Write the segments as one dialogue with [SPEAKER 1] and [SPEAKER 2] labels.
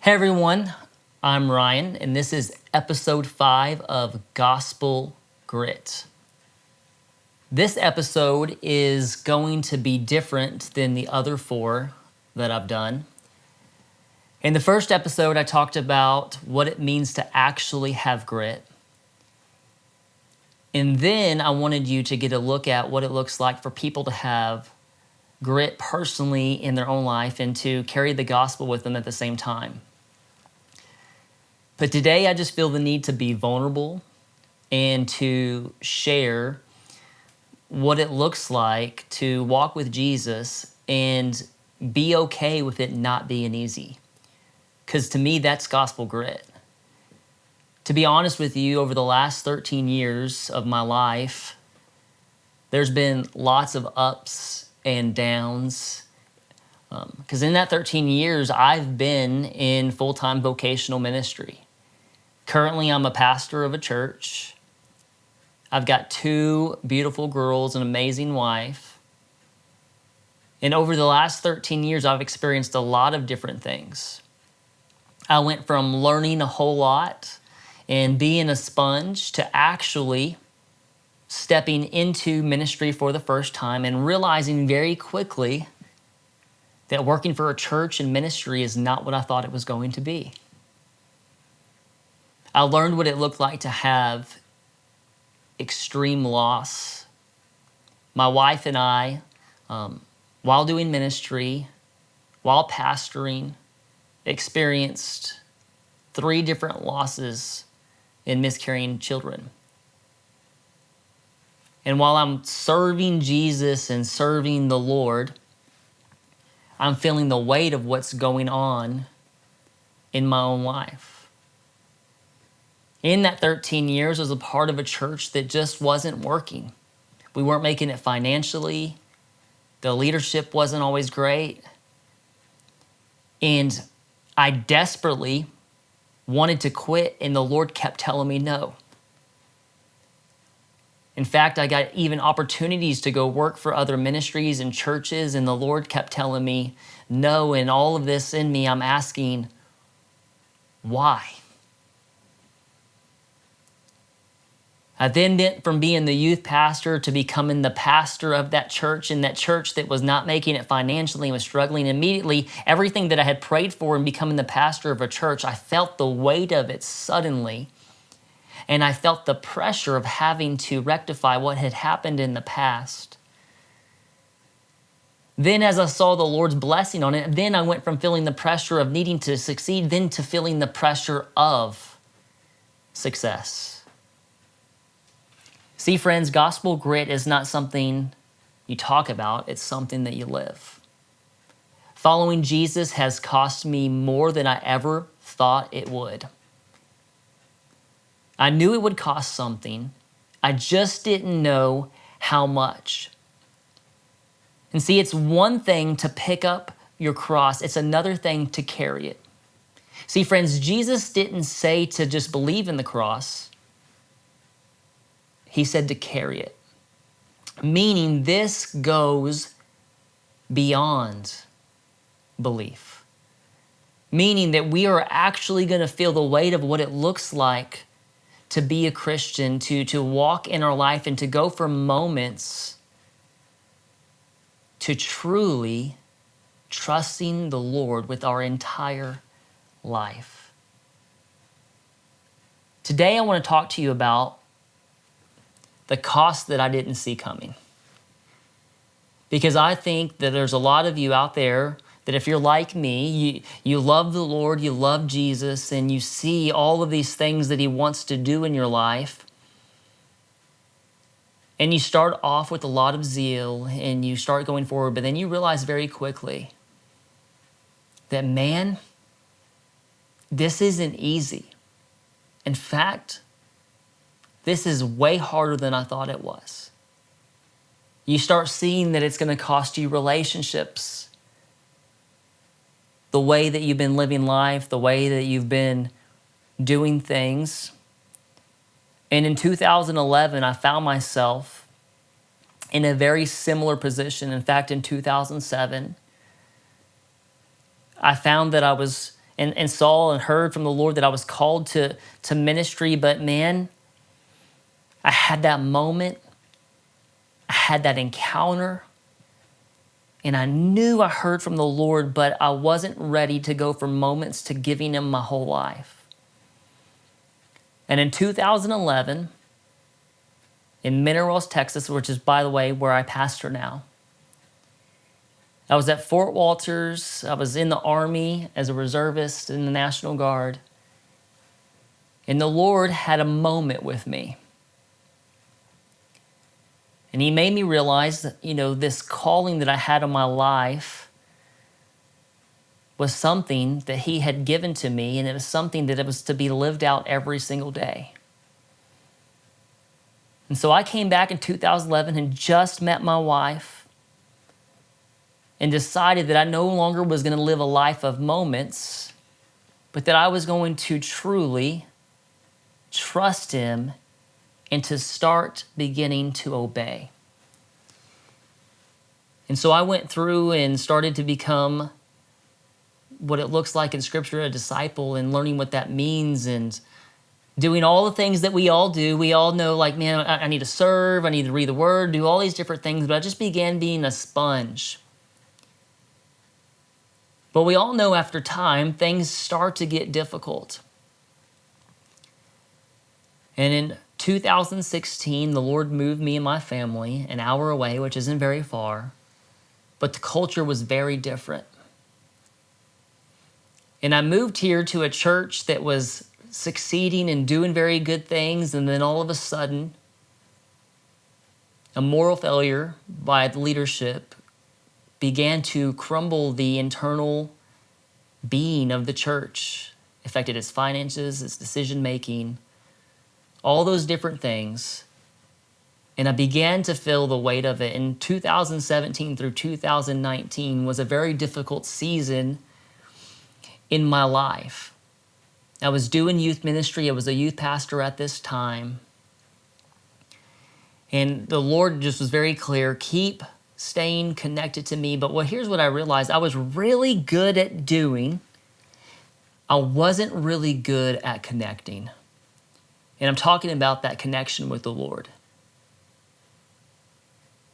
[SPEAKER 1] Hey everyone, I'm Ryan, and this is episode 5 of Gospel Grit. This episode is going to be different than the other 4 that I've done. In the first episode, I talked about what it means to actually have grit. And then I wanted you to get a look at what it looks like for people to have grit personally in their own life and to carry the gospel with them at the same time. But today I just feel the need to be vulnerable and to share what it looks like to walk with Jesus and be okay with it not being easy. Because to me, that's gospel grit. To be honest with you, over the last 13 years of my life, there's been lots of ups and downs. Because in that 13 years, I've been in full-time vocational ministry. Currently, I'm a pastor of a church. I've got 2 beautiful girls, an amazing wife. And over the last 13 years, I've experienced a lot of different things. I went from learning a whole lot and being a sponge to actually stepping into ministry for the first time and realizing very quickly that working for a church and ministry is not what I thought it was going to be. I learned what it looked like to have extreme loss. My wife and I, while doing ministry, while pastoring, experienced 3 different losses in miscarrying children. And while I'm serving Jesus and serving the Lord, I'm feeling the weight of what's going on in my own life. In that 13 years, I was a part of a church that just wasn't working. We weren't making it financially. The leadership wasn't always great. And I desperately wanted to quit, and the Lord kept telling me no. In fact, I got even opportunities to go work for other ministries and churches, and the Lord kept telling me no. And all of this in me, I'm asking, why? I then went from being the youth pastor to becoming the pastor of that church, and that church that was not making it financially and was struggling. Immediately, everything that I had prayed for in becoming the pastor of a church, I felt the weight of it suddenly. And I felt the pressure of having to rectify what had happened in the past. Then as I saw the Lord's blessing on it, then I went from feeling the pressure of needing to succeed, then to feeling the pressure of success. See, friends, gospel grit is not something you talk about, it's something that you live. Following Jesus has cost me more than I ever thought it would. I knew it would cost something. I just didn't know how much. And see, it's one thing to pick up your cross. It's another thing to carry it. See, friends, Jesus didn't say to just believe in the cross. He said to carry it. Meaning this goes beyond belief. Meaning that we are actually going to feel the weight of what it looks like to be a Christian, to walk in our life and to go from moments to truly trusting the Lord with our entire life. Today I want to talk to you about the cost that I didn't see coming. Because I think that there's a lot of you out there that if you're like me, you love the Lord, you love Jesus, and you see all of these things that He wants to do in your life. And you start off with a lot of zeal and you start going forward, but then you realize very quickly that, man, this isn't easy. In fact, this is way harder than I thought it was. You start seeing that it's going to cost you relationships, the way that you've been living life, the way that you've been doing things. And in 2011, I found myself in a very similar position. In fact, in 2007, I found that I was and saw and heard from the Lord that I was called to ministry. But man, I had that moment, I had that encounter, and I knew I heard from the Lord, but I wasn't ready to go from moments to giving Him my whole life. And in 2011, in Mineral, Texas, which is, by the way, where I pastor now, I was at Fort Walters. I was in the Army as a reservist in the National Guard. And the Lord had a moment with me. And He made me realize that, this calling that I had on my life was something that He had given to me, and it was something that it was to be lived out every single day. And so I came back in 2011 and just met my wife and decided that I no longer was going to live a life of moments, but that I was going to truly trust Him and to start beginning to obey. And so I went through and started to become what it looks like in Scripture, a disciple, and learning what that means and doing all the things that we all do. We all know, like, man, I need to serve, I need to read the Word, do all these different things, but I just began being a sponge. But we all know after time, things start to get difficult. And in 2016, the Lord moved me and my family an hour away, which isn't very far, but the culture was very different. And I moved here to a church that was succeeding and doing very good things, and then all of a sudden, a moral failure by the leadership began to crumble the internal being of the church, affected its finances, its decision-making, all those different things. And I began to feel the weight of it. And 2017 through 2019 was a very difficult season in my life. I was doing youth ministry. I was a youth pastor at this time. And the Lord just was very clear, keep staying connected to me. But here's what I realized. I was really good at doing. I wasn't really good at connecting. And I'm talking about that connection with the Lord.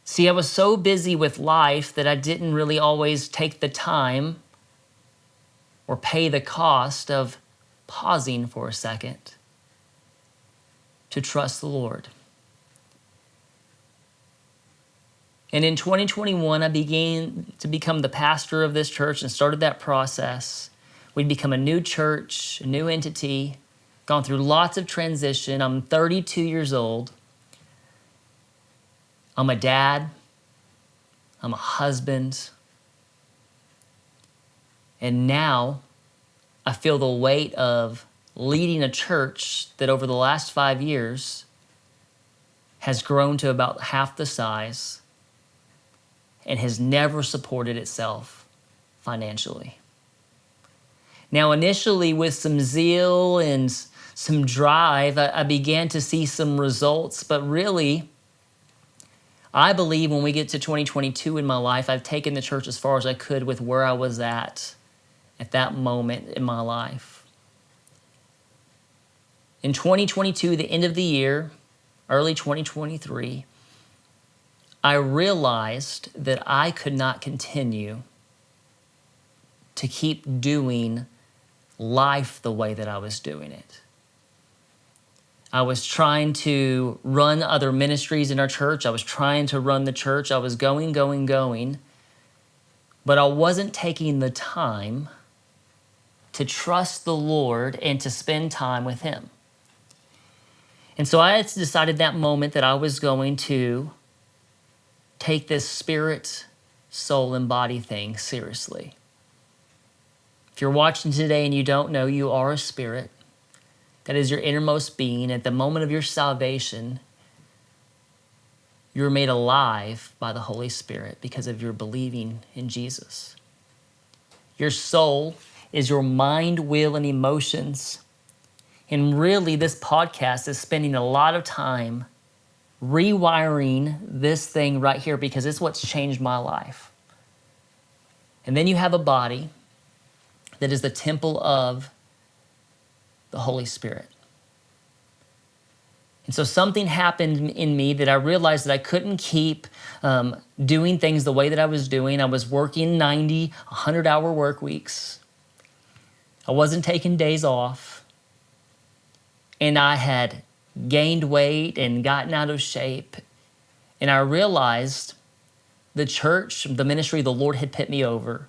[SPEAKER 1] See, I was so busy with life that I didn't really always take the time or pay the cost of pausing for a second to trust the Lord. And in 2021, I began to become the pastor of this church and started that process. We'd become a new church, a new entity, gone through lots of transition. I'm 32 years old. I'm a dad. I'm a husband. And now I feel the weight of leading a church that over the last 5 years has grown to about half the size and has never supported itself financially. Now, initially, with some zeal and some drive, I began to see some results, but really, I believe when we get to 2022 in my life, I've taken the church as far as I could with where I was at that moment in my life. In 2022, the end of the year, early 2023, I realized that I could not continue to keep doing life the way that I was doing it. I was trying to run other ministries in our church. I was trying to run the church. I was going, but I wasn't taking the time to trust the Lord and to spend time with Him. And so I had decided that moment that I was going to take this spirit, soul, and body thing seriously. If you're watching today and you don't know, you are a spirit. That is your innermost being. At the moment of your salvation, you're made alive by the Holy Spirit because of your believing in Jesus. Your soul is your mind, will, and emotions. And really, this podcast is spending a lot of time rewiring this thing right here because it's what's changed my life. And then you have a body that is the temple of the Holy Spirit. And so something happened in me that I realized that I couldn't keep doing things the way that I was doing. I was working 90, 100-hour work weeks. I wasn't taking days off. And I had gained weight and gotten out of shape. And I realized the church, the ministry the Lord had put me over,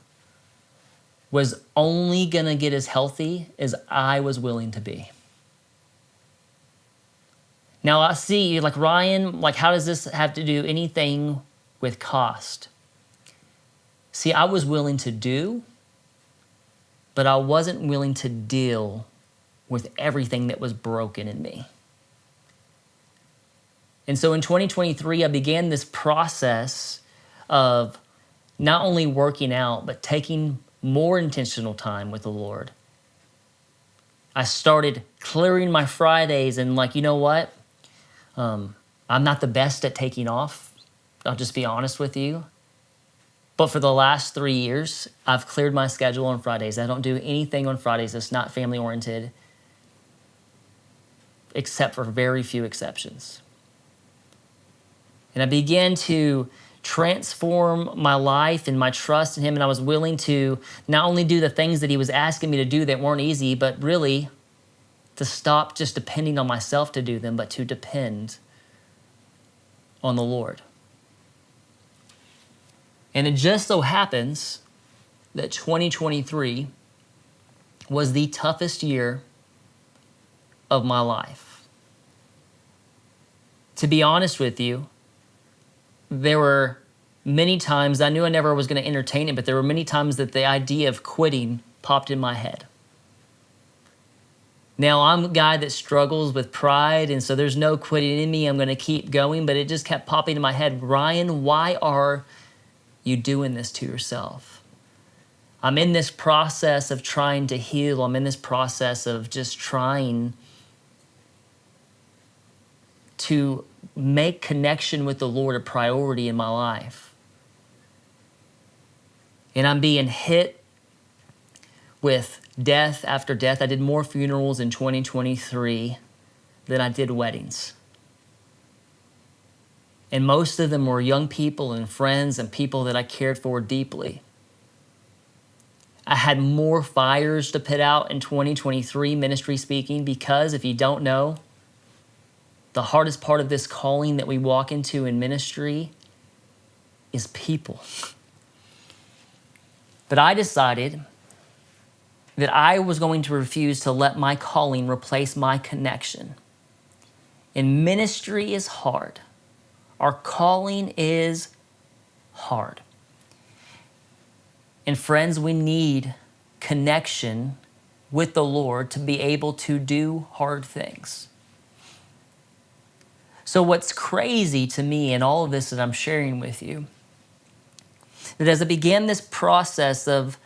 [SPEAKER 1] was only going to get as healthy as I was willing to be. Now I see, like, Ryan, like, how does this have to do anything with cost? See, I was willing to do, but I wasn't willing to deal with everything that was broken in me. And so in 2023, I began this process of not only working out, but taking more intentional time with the Lord. I started clearing my Fridays and, like, you know what? I'm not the best at taking off. I'll just be honest with you. But for the last 3 years, I've cleared my schedule on Fridays. I don't do anything on Fridays that's not family-oriented, except for very few exceptions. And I began to transform my life and my trust in Him, and I was willing to not only do the things that He was asking me to do that weren't easy, but really to stop just depending on myself to do them, but to depend on the Lord. And it just so happens that 2023 was the toughest year of my life. To be honest with you, there were many times, I knew I never was going to entertain it, but there were many times that the idea of quitting popped in my head. Now, I'm a guy that struggles with pride, and so there's no quitting in me. I'm going to keep going, but it just kept popping in my head. Ryan, why are you doing this to yourself? I'm in this process of trying to heal. I'm in this process of just trying to make connection with the Lord a priority in my life. And I'm being hit with death after death. I did more funerals in 2023 than I did weddings. And most of them were young people and friends and people that I cared for deeply. I had more fires to put out in 2023, ministry speaking, because if you don't know, the hardest part of this calling that we walk into in ministry is people. But I decided that I was going to refuse to let my calling replace my connection. And ministry is hard. Our calling is hard. And friends, we need connection with the Lord to be able to do hard things. So what's crazy to me in all of this that I'm sharing with you, that as I began this process of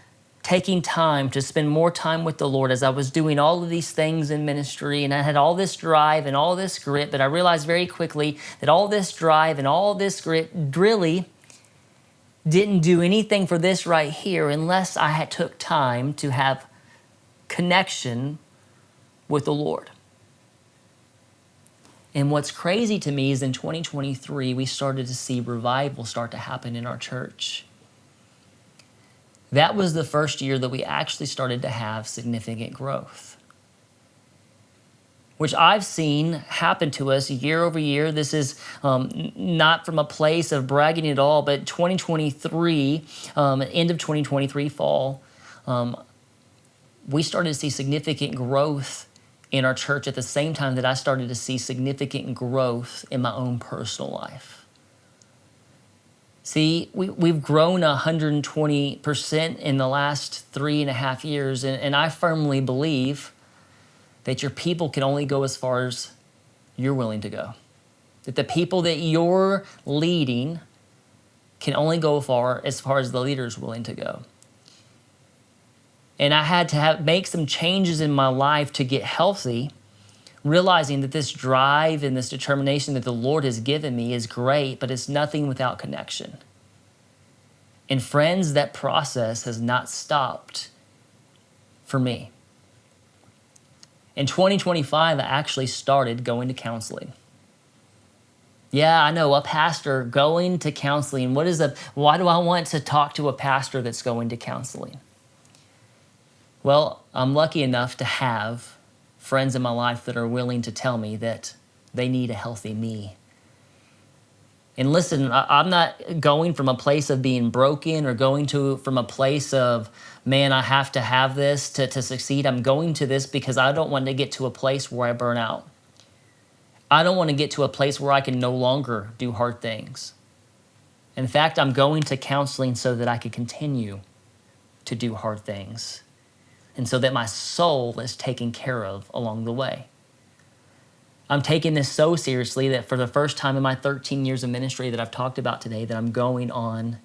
[SPEAKER 1] taking time to spend more time with the Lord, as I was doing all of these things in ministry, and I had all this drive and all this grit, but I realized very quickly that all this drive and all this grit really didn't do anything for this right here unless I had took time to have connection with the Lord. And what's crazy to me is in 2023, we started to see revival start to happen in our church. That was the first year that we actually started to have significant growth, which I've seen happen to us year over year. This is not from a place of bragging at all, but 2023, end of 2023 fall, we started to see significant growth in our church at the same time that I started to see significant growth in my own personal life. See, we've grown 120% in the last 3.5 years, and I firmly believe that your people can only go as far as you're willing to go. That the people that you're leading can only go as far as the leader's willing to go. And I had to make some changes in my life to get healthy, realizing that this drive and this determination that the Lord has given me is great, but it's nothing without connection. And friends, that process has not stopped for me. In 2025, I actually started going to counseling. Yeah, I know, a pastor going to counseling. Why do I want to talk to a pastor that's going to counseling? Well, I'm lucky enough to have friends in my life that are willing to tell me that they need a healthy me. And listen, I'm not going from a place of being broken or from a place of, man, I have to have this to succeed. I'm going to this because I don't want to get to a place where I burn out. I don't want to get to a place where I can no longer do hard things. In fact, I'm going to counseling so that I can continue to do hard things and so that my soul is taken care of along the way. I'm taking this so seriously that for the first time in my 13 years of ministry that I've talked about today, that I'm going on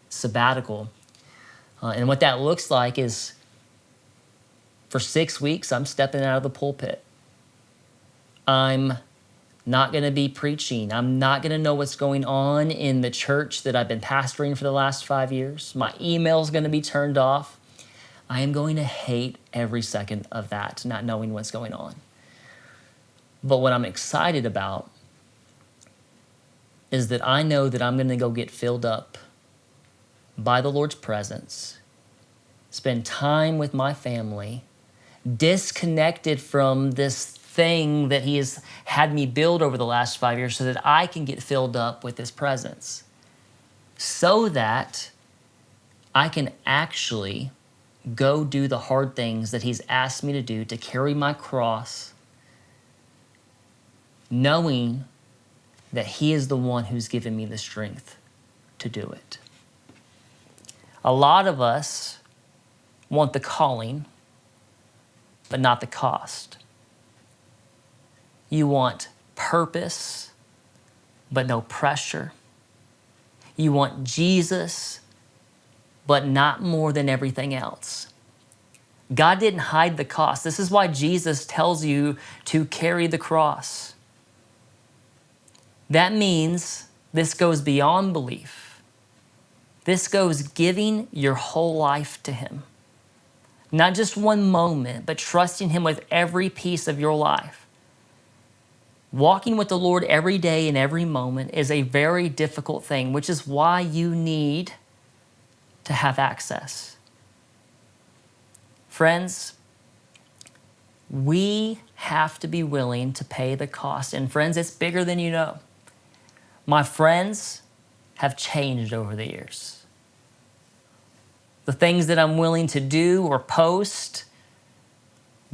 [SPEAKER 1] sabbatical. And what that looks like is for 6 weeks, I'm stepping out of the pulpit. I'm not going to be preaching. I'm not going to know what's going on in the church that I've been pastoring for the last 5 years. My email's going to be turned off. I am going to hate every second of that, not knowing what's going on. But what I'm excited about is that I know that I'm going to go get filled up by the Lord's presence, spend time with my family, disconnected from this thing that He has had me build over the last 5 years so that I can get filled up with His presence, so that I can actually go do the hard things that He's asked me to do, to carry my cross, knowing that He is the one who's given me the strength to do it. A lot of us want the calling, but not the cost. You want purpose, but no pressure. You want Jesus, but not more than everything else. God didn't hide the cost. This is why Jesus tells you to carry the cross. That means this goes beyond belief. This goes giving your whole life to Him. Not just one moment, but trusting Him with every piece of your life. Walking with the Lord every day and every moment is a very difficult thing, which is why you need to have access. Friends, we have to be willing to pay the cost. And friends, it's bigger than you know. My friends have changed over the years. The things that I'm willing to do or post,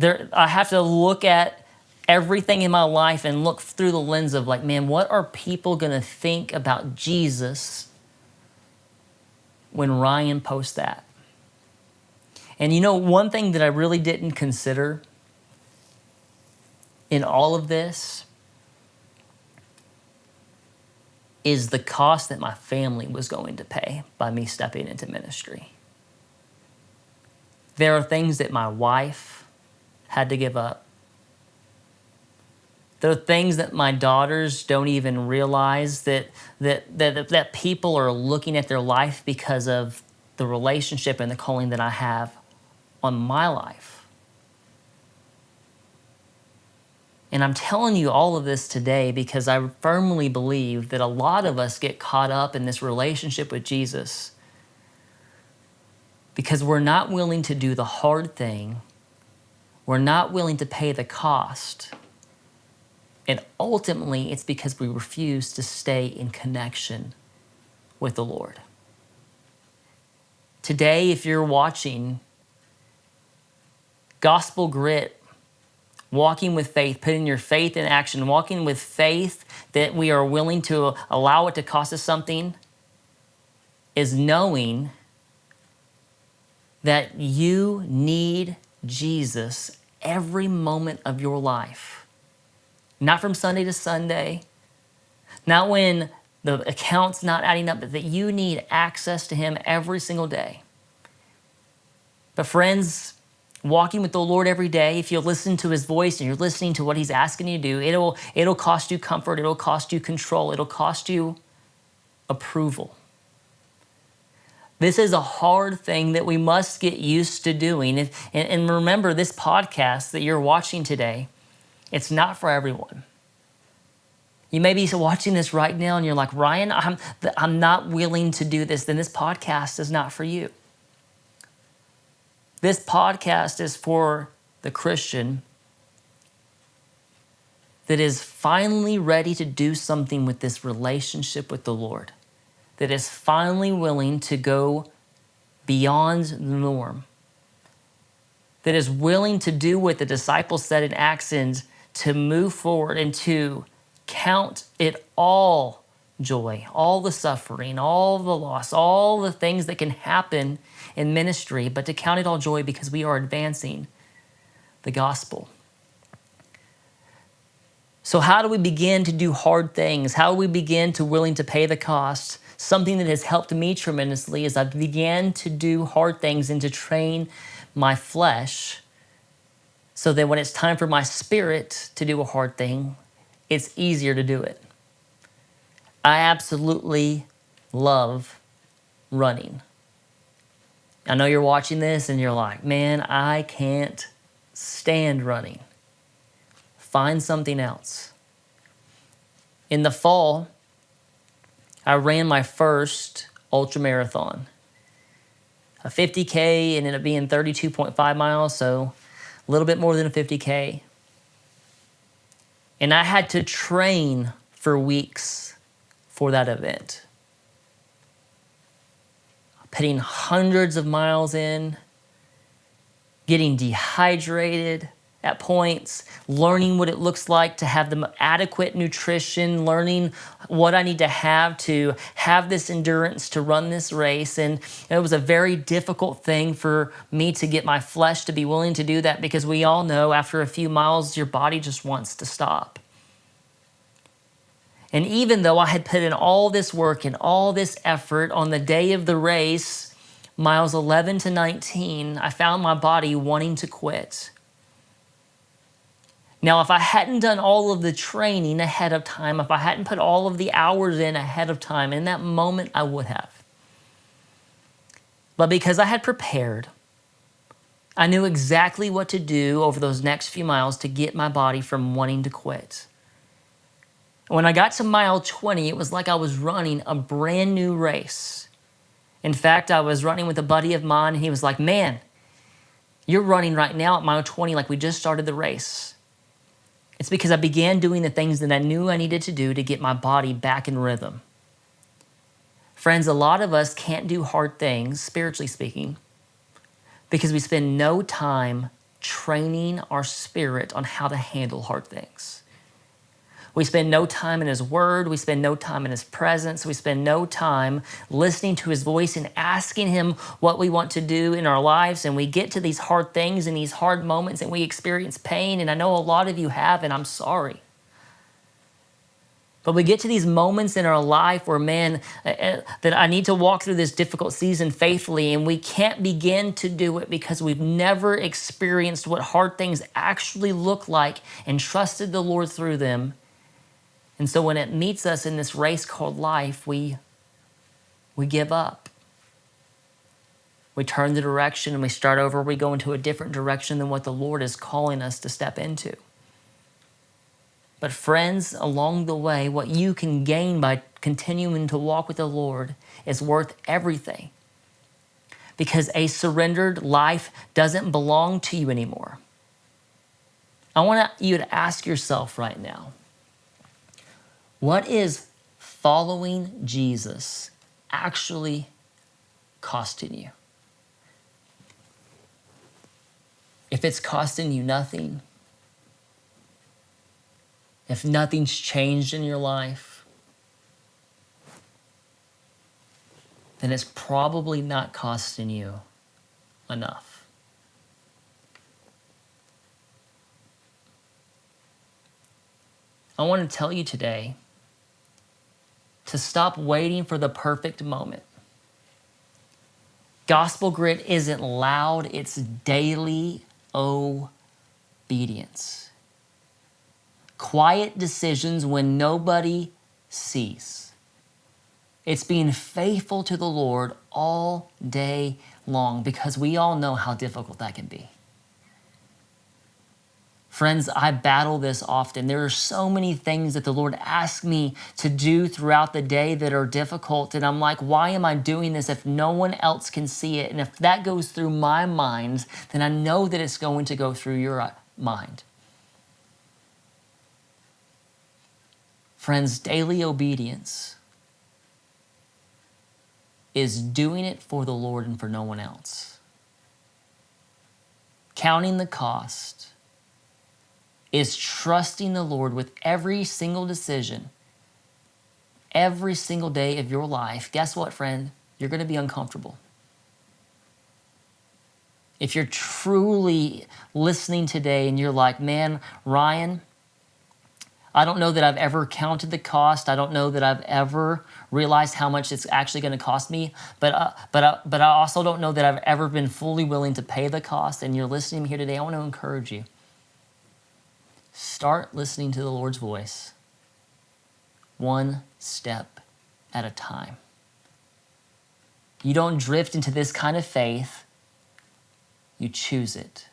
[SPEAKER 1] I have to look at everything in my life and look through the lens of like, man, what are people going to think about Jesus when Ryan posts that? And you know, one thing that I really didn't consider in all of this is the cost that my family was going to pay by me stepping into ministry. There are things that my wife had to give up. There are things that my daughters don't even realize that people are looking at their life because of the relationship and the calling that I have on my life. And I'm telling you all of this today because I firmly believe that a lot of us get caught up in this relationship with Jesus because we're not willing to do the hard thing. We're not willing to pay the cost. And ultimately, it's because we refuse to stay in connection with the Lord. Today, if you're watching Gospel Grit, walking with faith, putting your faith in action, walking with faith that we are willing to allow it to cost us something, is knowing that you need Jesus every moment of your life. Not from Sunday to Sunday, not when the account's not adding up, but that you need access to Him every single day. But friends, walking with the Lord every day, if you listen to His voice and you're listening to what He's asking you to do, it'll cost you comfort, it'll cost you control, it'll cost you approval. This is a hard thing that we must get used to doing. And remember, this podcast that you're watching today, it's not for everyone. You may be watching this right now and you're like, Ryan, I'm not willing to do this. Then this podcast is not for you. This podcast is for the Christian that is finally ready to do something with this relationship with the Lord, that is finally willing to go beyond the norm, that is willing to do what the disciples said in Acts and to move forward and to count it all joy, all the suffering, all the loss, all the things that can happen in ministry, but to count it all joy because we are advancing the gospel. So how do we begin to do hard things? How do we begin to willing to pay the cost? Something that has helped me tremendously is I began to do hard things and to train my flesh so that when it's time for my spirit to do a hard thing, it's easier to do it. I absolutely love running. I know you're watching this and you're like, man, I can't stand running. Find something else. In the fall, I ran my first ultra marathon. A 50K ended up being 32.5 miles, so a little bit more than a 50K. And I had to train for weeks for that event. Putting hundreds of miles in, getting dehydrated at points, learning what it looks like to have the adequate nutrition, learning what I need to have this endurance to run this race. And it was a very difficult thing for me to get my flesh to be willing to do that because we all know after a few miles, your body just wants to stop. And even though I had put in all this work and all this effort on the day of the race, miles 11 to 19, I found my body wanting to quit. Now, if I hadn't done all of the training ahead of time, if I hadn't put all of the hours in ahead of time, in that moment, I would have. But because I had prepared, I knew exactly what to do over those next few miles to get my body from wanting to quit. When I got to mile 20, it was like I was running a brand new race. In fact, I was running with a buddy of mine, and he was like, man, you're running right now at mile 20 like we just started the race. It's because I began doing the things that I knew I needed to do to get my body back in rhythm. Friends, a lot of us can't do hard things, spiritually speaking, because we spend no time training our spirit on how to handle hard things. We spend no time in His Word. We spend no time in His presence. We spend no time listening to His voice and asking Him what we want to do in our lives. And we get to these hard things and these hard moments and we experience pain. And I know a lot of you have, and I'm sorry. But we get to these moments in our life where, man, that I need to walk through this difficult season faithfully, and we can't begin to do it because we've never experienced what hard things actually look like and trusted the Lord through them. And so when it meets us in this race called life, we give up. We turn the direction and we start over. We go into a different direction than what the Lord is calling us to step into. But friends, along the way, what you can gain by continuing to walk with the Lord is worth everything. Because a surrendered life doesn't belong to you anymore. I want you to ask yourself right now, what is following Jesus actually costing you? If it's costing you nothing, if nothing's changed in your life, then it's probably not costing you enough. I want to tell you today to stop waiting for the perfect moment. Gospel grit isn't loud, it's daily obedience. Quiet decisions when nobody sees. It's being faithful to the Lord all day long, because we all know how difficult that can be. Friends, I battle this often. There are so many things that the Lord asks me to do throughout the day that are difficult. And I'm like, why am I doing this if no one else can see it? And if that goes through my mind, then I know that it's going to go through your mind. Friends, daily obedience is doing it for the Lord and for no one else. Counting the cost is trusting the Lord with every single decision, every single day of your life. Guess what, friend? You're going to be uncomfortable. If you're truly listening today and you're like, man, Ryan, I don't know that I've ever counted the cost. I don't know that I've ever realized how much it's actually going to cost me. But I also don't know that I've ever been fully willing to pay the cost. And you're listening here today, I want to encourage you. Start listening to the Lord's voice, one step at a time. You don't drift into this kind of faith. You choose it.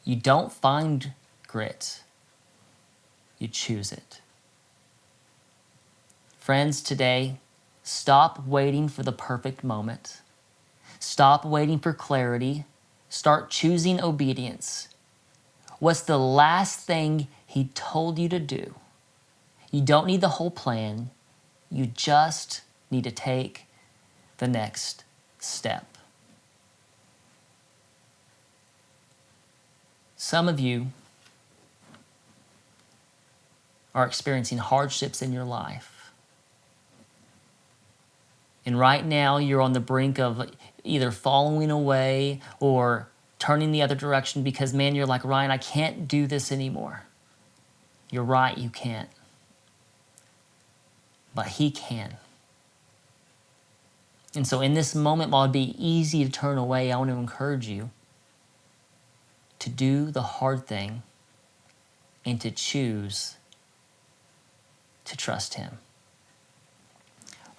[SPEAKER 1] You don't find grit. You choose it. Friends, today, stop waiting for the perfect moment. Stop waiting for clarity. Start choosing obedience. What's the last thing He told you to do? You don't need the whole plan. You just need to take the next step. Some of you are experiencing hardships in your life. And right now you're on the brink of either falling away or turning the other direction because, man, you're like, Ryan, I can't do this anymore. You're right, you can't. But He can. And so in this moment, while it'd be easy to turn away, I want to encourage you to do the hard thing and to choose to trust Him.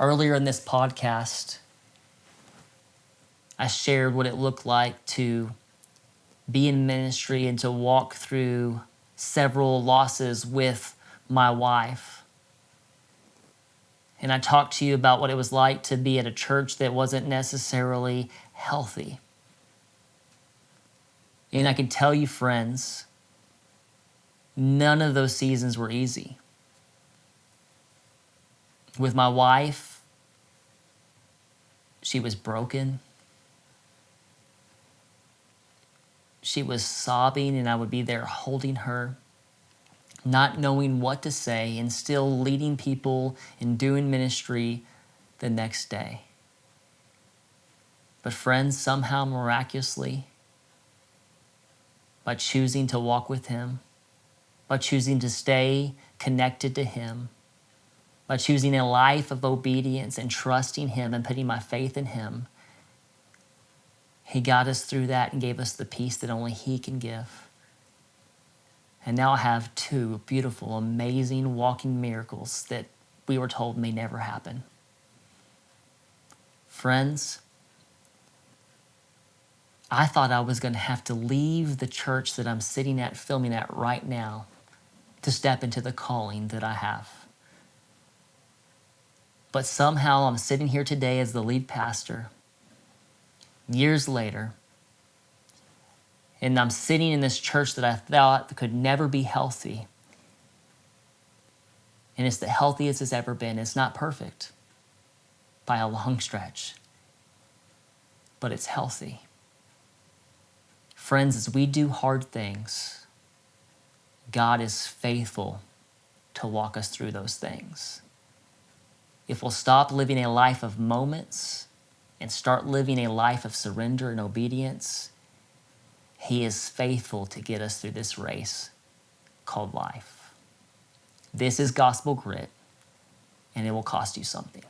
[SPEAKER 1] Earlier in this podcast, I shared what it looked like to be in ministry and to walk through several losses with my wife. And I talked to you about what it was like to be at a church that wasn't necessarily healthy. And I can tell you, friends, none of those seasons were easy. With my wife, she was broken. She was sobbing, and I would be there holding her, not knowing what to say, and still leading people and doing ministry the next day. But friends, somehow miraculously, by choosing to walk with Him, by choosing to stay connected to Him, by choosing a life of obedience and trusting Him and putting my faith in Him, He got us through that and gave us the peace that only He can give. And now I have two beautiful, amazing walking miracles that we were told may never happen. Friends, I thought I was going to have to leave the church that I'm sitting at, filming at right now, to step into the calling that I have. But somehow I'm sitting here today as the lead pastor, years later, and I'm sitting in this church that I thought could never be healthy. And it's the healthiest it's ever been. It's not perfect by a long stretch, but it's healthy. Friends, as we do hard things, God is faithful to walk us through those things. If we'll stop living a life of moments and start living a life of surrender and obedience, He is faithful to get us through this race called life. This is gospel grit, and it will cost you something.